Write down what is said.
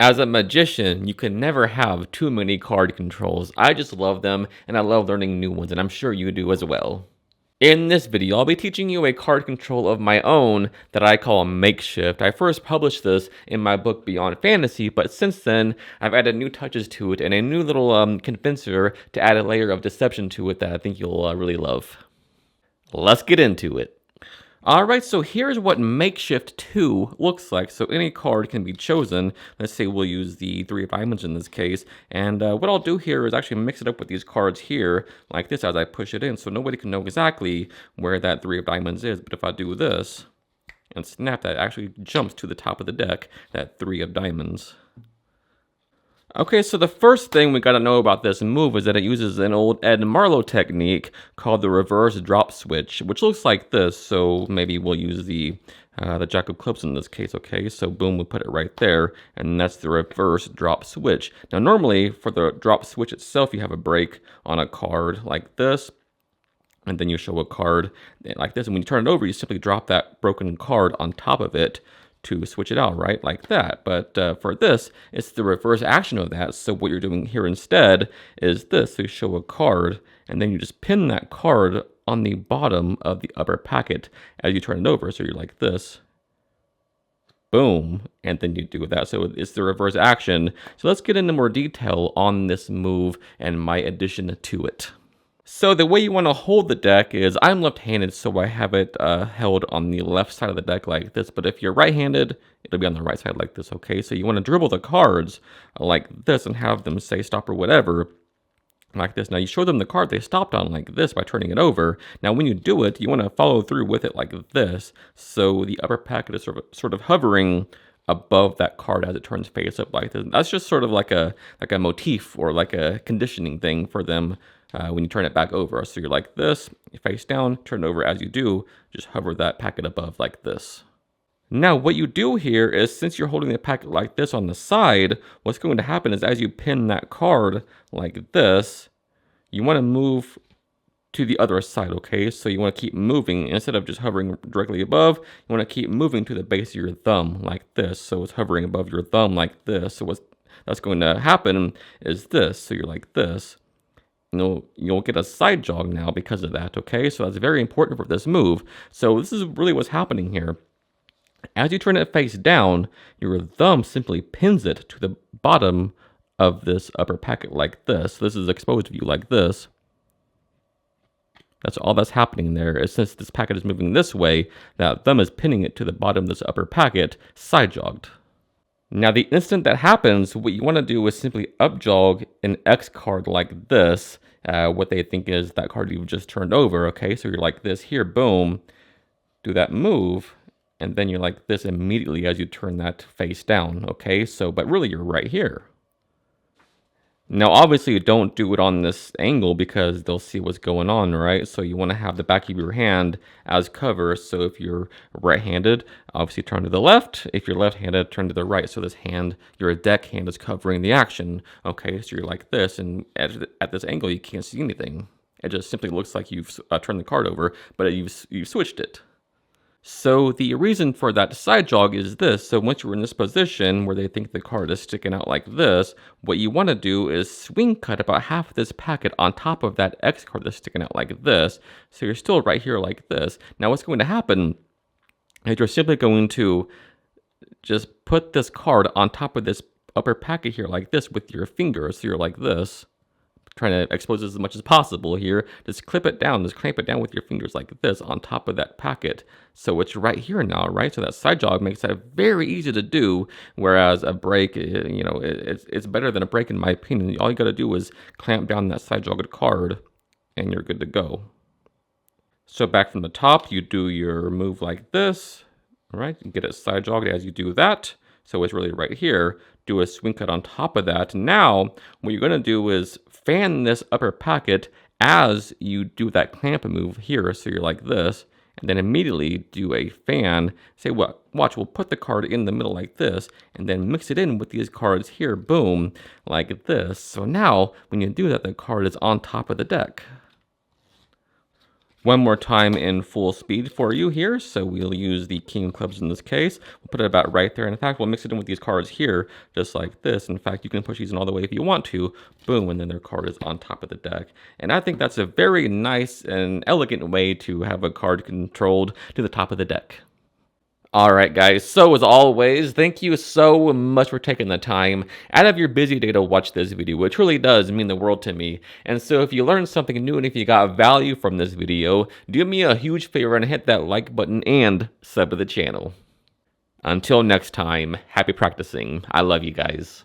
As a magician, you can never have too many card controls. I just love them, and I love learning new ones, and I'm sure you do as well. In this video, I'll be teaching you a card control of my own that I call Makeshift. I first published this in my book Beyond Fantasy, but since then, I've added new touches to it and a new little convincer to add a layer of deception to it that I think you'll really love. Let's get into it. Alright, so here's what Makeshift 2 looks like. So any card can be chosen. Let's say we'll use the 3 of diamonds in this case. And what I'll do here is actually mix it up with these cards here, like this, as I push it in. So nobody can know exactly where that 3 of diamonds is. But if I do this and snap that, it actually jumps to the top of the deck, that 3 of diamonds. Okay, so the first thing we gotta know about this move is that it uses an old Ed Marlowe technique called the reverse drop switch, which looks like this. So maybe we'll use the Jack of Clubs in this case, okay? So boom, we put it right there, and that's the reverse drop switch. Now normally, for the drop switch itself, you have a break on a card like this, and then you show a card like this, and when you turn it over, you simply drop that broken card on top of it to switch it out, right? Like that. But for this, it's the reverse action of that. So what you're doing here instead is this. So you show a card, and then you just pin that card on the bottom of the upper packet as you turn it over. So you're like this. Boom. And then you do that. So it's the reverse action. So let's get into more detail on this move and my addition to it. So the way you want to hold the deck is, I'm left-handed, so I have it held on the left side of the deck like this. But if you're right-handed, it'll be on the right side like this, okay? So you want to dribble the cards like this and have them say stop or whatever, like this. Now you show them the card they stopped on like this by turning it over. Now when you do it, you want to follow through with it like this. So the upper packet is sort of hovering above that card as it turns face up like this. That's just sort of like a motif or like a conditioning thing for them. When you turn it back over. So you're like this, you face down, turn it over. As you do, just hover that packet above like this. Now what you do here is, since you're holding the packet like this on the side, what's going to happen is as you pin that card like this, you want to move to the other side, okay? So you want to keep moving. Instead of just hovering directly above, you want to keep moving to the base of your thumb like this. So it's hovering above your thumb like this. So that's going to happen is this. So you're like this. You'll get a side jog now because of that, okay? So that's very important for this move. So this is really what's happening here. As you turn it face down, your thumb simply pins it to the bottom of this upper packet like this. This is exposed view like this. That's all that's happening there, is since this packet is moving this way, that thumb is pinning it to the bottom of this upper packet, side jogged. Now, the instant that happens, what you want to do is simply up jog an X card like this, what they think is that card you've just turned over, okay? So you're like this here, boom, do that move, and then you're like this immediately as you turn that face down, okay? So, but really you're right here. Now, obviously, you don't do it on this angle because they'll see what's going on, right? So you want to have the back of your hand as cover. So if you're right-handed, obviously turn to the left. If you're left-handed, turn to the right. So this hand, your deck hand, is covering the action. Okay, so you're like this, and at this angle, you can't see anything. It just simply looks like you've turned the card over, but you've switched it. So the reason for that side jog is this. So once you're in this position where they think the card is sticking out like this, what you want to do is swing cut about half of this packet on top of that X card that's sticking out like this. So you're still right here like this. Now what's going to happen is you're simply going to just put this card on top of this upper packet here like this with your fingers. So you're like this, trying to expose as much as possible here. Just clip it down, just clamp it down with your fingers like this on top of that packet. So it's right here now, right? So that side jog makes that very easy to do, whereas a break, it's better than a break in my opinion. All you got to do is clamp down that side jogged card and you're good to go. So back from the top, you do your move like this, all right? You get it side jogged as you do that. So it's really right here. Do a swing cut on top of that. Now, what you're going to do is fan this upper packet as you do that clamp move here. So you're like this, and then immediately do a fan. Say what? Watch, we'll put the card in the middle like this, and then mix it in with these cards here, boom, like this. So now, when you do that, the card is on top of the deck. One more time in full speed for you here. So we'll use the king of clubs in this case. We'll put it about right there. And in fact, we'll mix it in with these cards here, just like this. In fact, you can push these in all the way if you want to. Boom, and then their card is on top of the deck. And I think that's a very nice and elegant way to have a card controlled to the top of the deck. Alright guys, so as always, thank you so much for taking the time out of your busy day to watch this video. It truly does mean the world to me. And so if you learned something new and if you got value from this video, do me a huge favor and hit that like button and sub to the channel. Until next time, happy practicing. I love you guys.